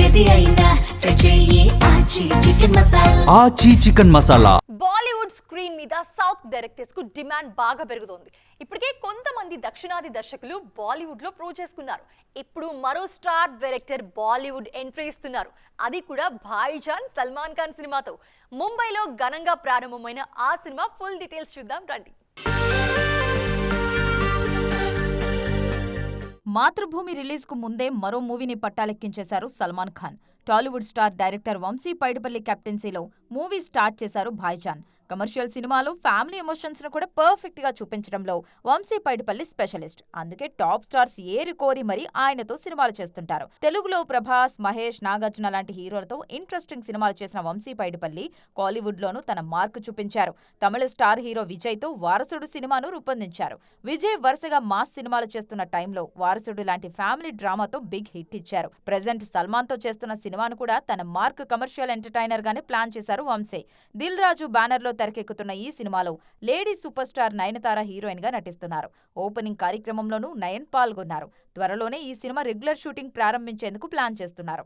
ఏది అయినా ట్రై చెయ్యి ఆచి చికెన్ మసాలా. ఆచి చికెన్ మసాలా. బాలీవుడ్ స్క్రీన్ మీద సౌత్ డైరెక్టర్స్ కు డిమాండ్ బాగా పెరుగుతోంది. ఇప్పటికే కొంతమంది దక్షిణాది దర్శకులు బాలీవుడ్ లో ప్రూవ్ చేసుకున్నారు. ఇప్పుడు మరో స్టార్ డైరెక్టర్ బాలీవుడ్ ఎంట్రీ ఇస్తున్నారు. అది కూడా భాయిజాన్ సల్మాన్ ఖాన్ సినిమాతో. ముంబైలో ఘనంగా ప్రారంభమైన ఆ సినిమా ఫుల్ డీటెయిల్స్ చూద్దాం రండి. మాతృభూమి రిలీజ్ కు ముందే మరో మూవీని పట్టాలెక్కించేశారు Salman Khan. Tollywood star director Vamshi Paidipalli కెప్టెన్సీలో మూవీ స్టార్ట్ చేశారు భాయిజాన్. కమర్షియల్ సినిమాలు ఫ్యామిలీ ఎమోషన్స్ ను కూడా పర్ఫెక్ట్ గా చూపించడంలో వంశీ పైడిపల్లి స్పెషలిస్ట్. అందుకే టాప్ స్టార్స్ ఏరి కోరి మరి ఆయనతో సినిమాలు చేస్తుంటారు. తెలుగులో ప్రభాస్, మహేష్, నాగార్జున లాంటి హీరోలతో ఇంట్రెస్టింగ్ సినిమాలు చేసిన వంశీ పైడిపల్లి కాలీవుడ్ లోనూ తన మార్కు చూపించారు. తమిళ స్టార్ హీరో విజయ్ తో వారసుడు సినిమాను రూపొందించారు. విజయ్ వరుసగా మాస్ సినిమాలు చేస్తున్న టైంలో వారసుడు లాంటి ఫ్యామిలీ డ్రామాతో బిగ్ హిట్ ఇచ్చారు. ప్రెజెంట్ సల్మాన్ తో చేస్తున్న సినిమాను కూడా తన మార్క్ కమర్షియల్ ఎంటర్టైనర్ గానే ప్లాన్ చేశారు వంశీ. దిల్ రాజు బ్యానర్ లో తెరకెక్కుతున్న ఈ సినిమాలో lady super star Nayanthara heroine గా నటిస్తున్నారు. ఓపెనింగ్ కార్యక్రమంలోనూ నయన్ పాల్గొన్నారు. త్వరలోనే ఈ సినిమా రెగ్యులర్ షూటింగ్ ప్రారంభించేందుకు ప్లాన్ చేస్తున్నారు.